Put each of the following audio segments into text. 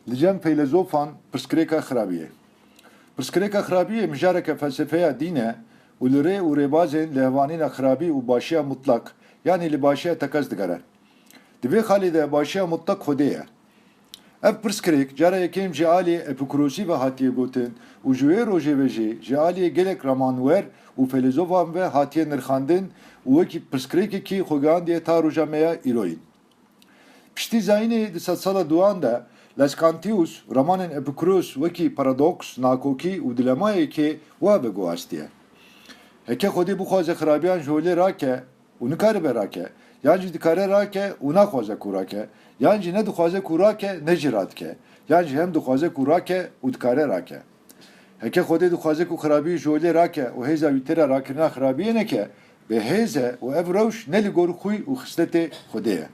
Li filozofan pirsgirêka xirabiyê. Pirsgirêka xirabiyê mijareke felsefeya dîn e û li rê û rêbazên lêvanîna xirabî û başiya mutlak yanî li başiya tekez digere. Di vê xalê de başiya mutlak Xwedê ye. Ev pirsgirêk cara yekêm ji aliyê Epikurosî ve hatiye gotin û ji wê rojê ve jî ji aliyê gelek ramanwer û filozofan ve hatiye nirxandin û wekî pirsgirêkekî xwe gihandiye ta roja me ya îroyîn. Piştî zayînê di sed sala duan de Lescantius romanên Epikuros wekî paradoks, nakokî û dilemayekê wa veguhastiye. Heke Xwedê bixwaze xirabiyan ji holê rake û nikaribe rake, yan jî dikare rake û naxwaze ku rake, yan jî ne dixwaze ku rake ne jî radike, yan jî hem dixwaze ku rake û dikare rake. Heke Xwedê dixwaze ku xirabî ji holê rake û hêza wî têra rakirina xirabiyê neke, bê hêz e û ev rewş ne li gor xwî û xisletê Xwedê ye.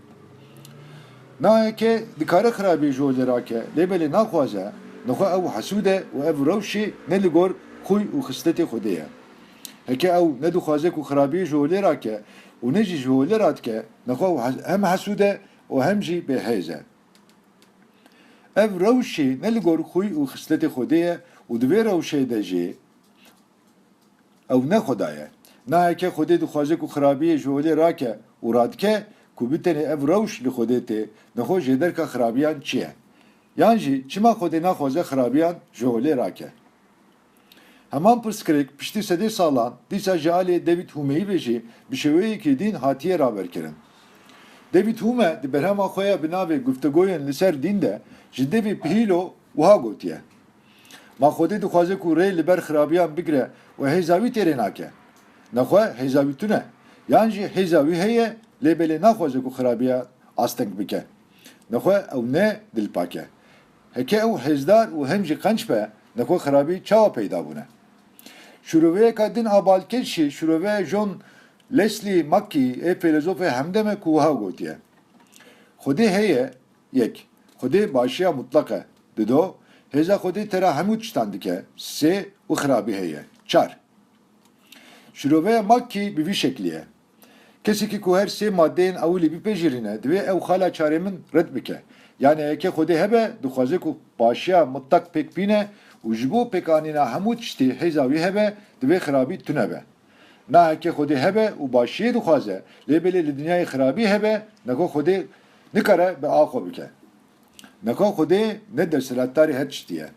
Nayeke dikare xirabî ji holê rake, lêbelê naxwaze, nixwe ew hesûd e û ev rewşê ne li gor xwî û xisletê Xwedê ye. Heke ew ne dixwaze ku xirabî ji holê rake û ne jî ji holê radike, nixwe hem hesûd e û hem jî bêhêz e. Ev rewşê ne li gor xwî û xisletê Xwedê ye û di vê rewşê de jî ew ne Xweda ye. Nayeke Xwedê dixwaze ku xirabiyê ji holê rake û radike, ku bitenê ev rewş li Xwedê tê, nixwe jê derka xirabiyan çi ye? Yan jî çima Xwedê naxwaze xirabiyan ji holê rake? Heman pirsgirêk piştî sedê salan dîsa ji aliyê David Hume'yî ve jî bi şêweyekî dîn hatiye raberkirin. David Hume di berhema xwe ya bi navê Guftegoyên li ser dîn de ji devê Pihîlo wiha gotiye. Ma Xwedê dixwaze ku rê li ber xirabiyan bigire û hêza wî têrê nake. Nexwe hêza wî tune, yan jî hêza wî heye, lêbelê naxwaze ku xirabiya asteng bike. Nexwe ew ne dilpak e. Heke ew hêzdar û hem jî qenc be, nexwe xirabî çawa peyda bûne. Şûroveyeka din a balkêş jî şûroveya John Leslie Mackey ê filozofê hemdeme ku wiha gotiye. Xwedê heye, yek, Xwedê başiya mutlak e. Di do, hêza Xwedê tera hemû tiştan dike. Sê û xirabî heye. Çar. Şûroveya Mackey bi vî şeklî ye. Kesekî ku her sê maddeyên ewilî bipejirîne, divê ew xala çarê min red bike. Yani heke Xwedê hebe, dixwaze ku başiya mutlak pêk bîne û ji bo pêkanîna hemû tiştê hêza wî hebe, divê xirabî tune be. Na heke Xwedê hebe û başiyê dixwaze, lêbelê li dinyayê xirabî hebe, nexwe Xwedê nikare bi axwe bike. Nexwe Xwedê ne desthilatdarê her tiştî ye.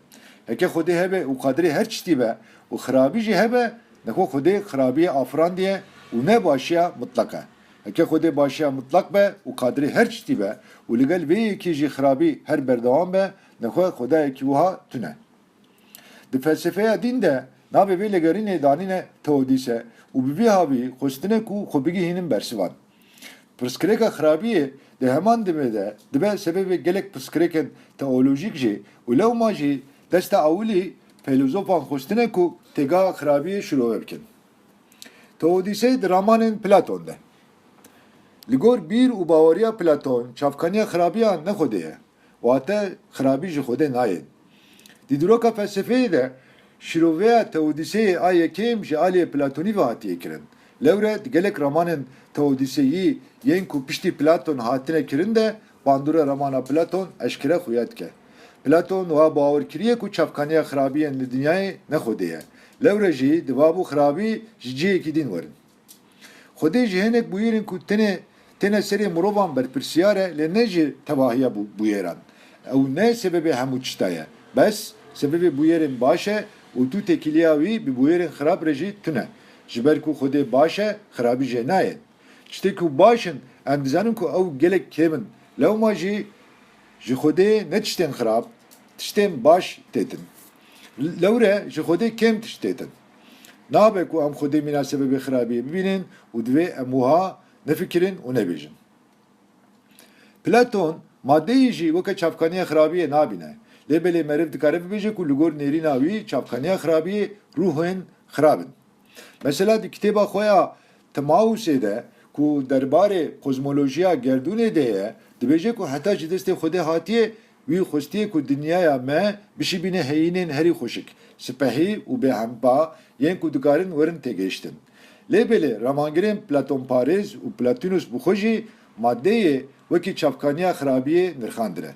Heke Xwedê hebe û qadirê her tiştî be û xirabî jî hebe, nexwe Xwedê xirabiyê afirandiye û ne başiya mutlak e. Heke Xwedê başiya mutlak be û qadirê her tiştî be û li gel vê yekî jî xirabî her berdewam be, nexwe Xwedayekî wiha tune. Di felsefeya dîn de navê vê legerînê danîne teodîse û bi vî havî xwestine ku xwe bigihînin bersivan. Pirsgirêka xirabiyê di heman dimê de dibe sebebê gelek pirsgirêkên teolojîk jî û lewma jî desta ewilî filozofan xwestine ku têgaha xirabiyê şîrove bikin. Teodîse di ramanên Platon de. Li gor bîr û baweriya Platon çavkaniya xirabiyan ne Xwedê ye. Wate xirabî ji Xwedê nayên. Di dîroka felsefeyê de şîroveya Teodîseyê a yekêm ji aliyê Platonî ve hatiye kirin. Lewre di gelek ramanên Teodîseyî yên ku piştî Platon hatine kirin de bandora ramana Platon eşkere xuya dike. Platon wa bawer kiriye ku çavkaniya xirabiyên li dinyayê ne Xwedê ye. Lewre jî di babû xirabî ji cihekî din werin. Xwedê ji hinek bûyerên ku têne serê mirovan berpirsiyar e lê ne ji tevahiya bûyeran. Ew ne sebebê hemû tişta ye. Bes sebebê bûyerên baş e û tu tekîliya wî bi bûyerên xirab re jî tune. Ji ber ku Xwedê baş e, xirabî jê nayê. Tiştê ku baş in, em dizanin ku ew gelek kêm in. Lewma jî ji Xwedê ne tiştên xirab, tiştên baş têtin. Lewre ji Xwedê kêm tişt têtin. Nabe ku em Xwedê mîna sebebê xirabiyê bibînin û divê em wiha nefikirin û nebêjin. Platon maddeyê jî weke çavkaniya xirabiyê nabîne. Lêbelê meriv dikare bibêje ku li gor nêrîna wî çavkaniya xirabiyê ruhên xirab in. Mesela di kitêba xwe ya Timausê de ku derbarê kozmolojiya gerdûnê de ye, dibêje ku heta ji destê Xwedê hatiye wî xwestiye ku dinyaya me bişibîne heyînên herî xweşik, sipehî û bêhempa yên ku dikarin werin têgihiştin. Lêbelê ramangirên Platonparêz û Plotinus bi xwe jî maddeyê wekî çavkaniya xirabiyê nirxandine.